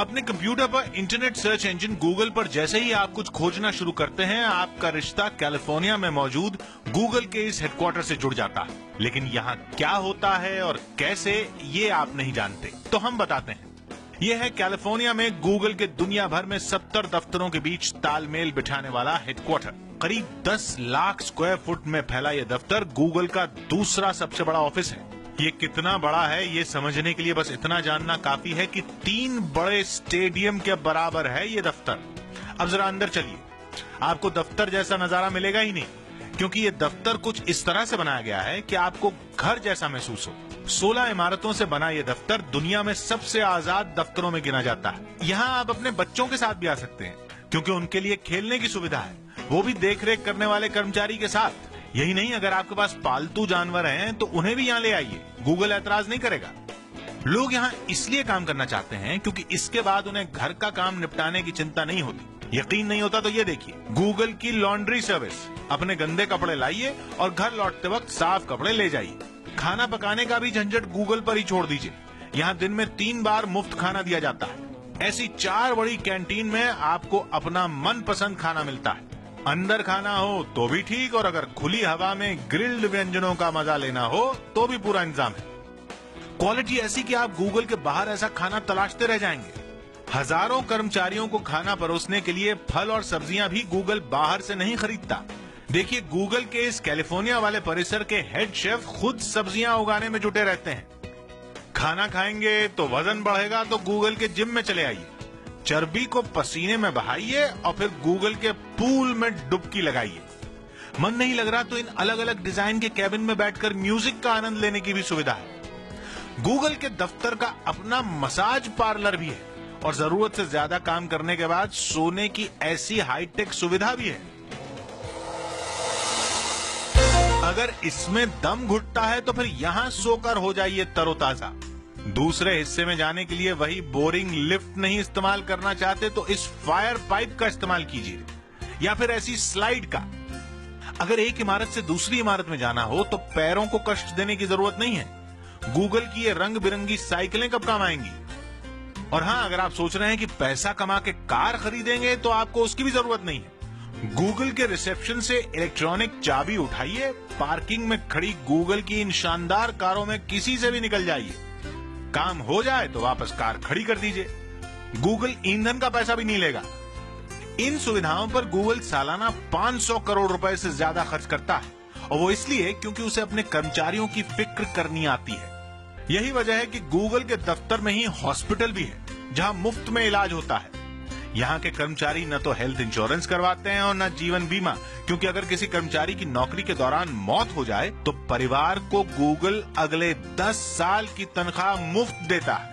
अपने कंप्यूटर पर internet search engine Google पर जैसे ही आप कुछ खोजना शुरू करते हैं, आपका रिश्ता कैलिफोर्निया में मौजूद गूगल के इस हेडक्वार्टर से जुड़ जाता है। लेकिन यहाँ क्या होता है और कैसे, ये आप नहीं जानते, तो हम बताते हैं। यह है कैलिफोर्निया में गूगल के दुनिया भर में 70 दफ्तरों के बीच तालमेल बिठाने वाला हेडक्वार्टर। करीब 10 लाख स्क्वायर फुट में फैला यह दफ्तर गूगल का दूसरा सबसे बड़ा ऑफिस है। ये कितना बड़ा है ये समझने के लिए बस इतना जानना काफी है कि 3 बड़े स्टेडियम के बराबर है ये दफ्तर। अब जरा अंदर चलिए, आपको दफ्तर जैसा नजारा मिलेगा ही नहीं, क्योंकि ये दफ्तर कुछ इस तरह से बनाया गया है कि आपको घर जैसा महसूस हो। 16 इमारतों से बना ये दफ्तर दुनिया में सबसे आजाद दफ्तरों में गिना जाता है। यहाँ आप अपने बच्चों के साथ भी आ सकते हैं, क्योंकि उनके लिए खेलने की सुविधा है, वो भी देखरेख करने वाले कर्मचारी के साथ। यही नहीं, अगर आपके पास पालतू जानवर हैं तो उन्हें भी यहाँ ले आइए, गूगल ऐतराज नहीं करेगा। लोग यहाँ इसलिए काम करना चाहते हैं क्योंकि इसके बाद उन्हें घर का काम निपटाने की चिंता नहीं होती। यकीन नहीं होता तो ये देखिए, गूगल की लॉन्ड्री सर्विस। अपने गंदे कपड़े लाइए और घर लौटते वक्त साफ कपड़े ले जाइए। खाना पकाने का भी झंझट गूगल पर ही छोड़ दीजिए। यहाँ दिन में 3 बार मुफ्त खाना दिया जाता है। ऐसी 4 बड़ी कैंटीन में आपको अपना मनपसंद खाना मिलता है। अंदर खाना हो तो भी ठीक, और अगर खुली हवा में ग्रिल्ड व्यंजनों का मजा लेना हो तो भी पूरा इंतजाम है। क्वालिटी ऐसी कि आप गूगल के बाहर ऐसा खाना तलाशते रह जाएंगे। हजारों कर्मचारियों को खाना परोसने के लिए फल और सब्जियां भी गूगल बाहर से नहीं खरीदता। देखिए, गूगल के इस कैलिफोर्निया वाले परिसर के हेड शेफ खुद सब्जियां उगाने में जुटे रहते हैं। खाना खाएंगे तो वजन बढ़ेगा तो गूगल के जिम में चले आइए। चर्बी को पसीने में बहाइए और फिर गूगल के पूल में डुबकी लगाइए। मन नहीं लग रहा तो इन अलग अलग डिजाइन के कैबिन में बैठकर म्यूजिक का आनंद लेने की भी सुविधा है। गूगल के दफ्तर का अपना मसाज पार्लर भी है, और जरूरत से ज्यादा काम करने के बाद सोने की ऐसी हाईटेक सुविधा भी है। अगर इसमें दम घुटता है तो फिर यहां सोकर हो जाइए तरोताजा। दूसरे हिस्से में जाने के लिए वही बोरिंग लिफ्ट नहीं इस्तेमाल करना चाहते तो इस फायर पाइप का इस्तेमाल कीजिए, या फिर ऐसी स्लाइड का। अगर एक इमारत से दूसरी इमारत में जाना हो तो पैरों को कष्ट देने की जरूरत नहीं है। गूगल की ये रंग बिरंगी साइकिलें कब काम आएंगी। और हां, अगर आप सोच रहे हैं कि पैसा कमा के कार खरीदेंगे तो आपको उसकी भी जरूरत नहीं है। गूगल के रिसेप्शन से इलेक्ट्रॉनिक चाबी उठाइए, पार्किंग में खड़ी गूगल की इन शानदार कारों में किसी से भी निकल जाइए। काम हो जाए तो वापस कार खड़ी कर दीजिए। गूगल ईंधन का पैसा भी नहीं लेगा। इन सुविधाओं पर गूगल सालाना 500 करोड़ रुपए से ज्यादा खर्च करता है, और वो इसलिए क्योंकि उसे अपने कर्मचारियों की फिक्र करनी आती है। यही वजह है कि गूगल के दफ्तर में ही हॉस्पिटल भी है, जहां मुफ्त में इलाज होता है। यहाँ के कर्मचारी न तो हेल्थ इंश्योरेंस करवाते हैं और न जीवन बीमा, क्योंकि अगर किसी कर्मचारी की नौकरी के दौरान मौत हो जाए तो परिवार को गूगल अगले 10 साल की तनख्वाह मुफ्त देता है।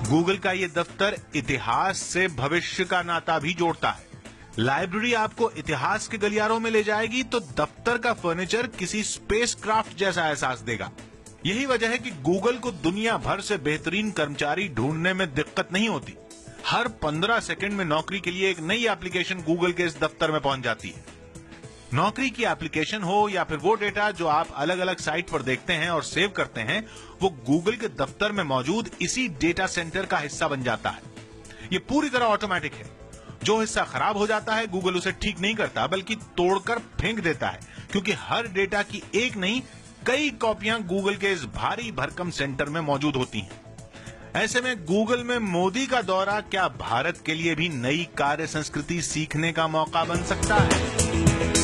गूगल का ये दफ्तर इतिहास से भविष्य का नाता भी जोड़ता है। लाइब्रेरी आपको इतिहास के गलियारों में ले जाएगी तो दफ्तर का फर्नीचर किसी स्पेसक्राफ्ट जैसा एहसास देगा। यही वजह है कि गूगल को दुनिया भर से बेहतरीन कर्मचारी ढूंढने में दिक्कत नहीं होती। हर 15 सेकंड में नौकरी के लिए एक नई एप्लीकेशन गूगल के इस दफ्तर में पहुंच जाती है। नौकरी की एप्लीकेशन हो या फिर वो डेटा जो आप अलग अलग साइट पर देखते हैं और सेव करते हैं, वो गूगल के दफ्तर में मौजूद इसी डेटा सेंटर का हिस्सा बन जाता है। ये पूरी तरह ऑटोमेटिक है। जो हिस्सा खराब हो जाता है गूगल उसे ठीक नहीं करता, बल्कि तोड़कर फेंक देता है, क्योंकि हर डेटा की एक नहीं कई कॉपियां गूगल के इस भारी भरकम सेंटर में मौजूद होती हैं। ऐसे में गूगल में मोदी का दौरा क्या भारत के लिए भी नई कार्य संस्कृति सीखने का मौका बन सकता है?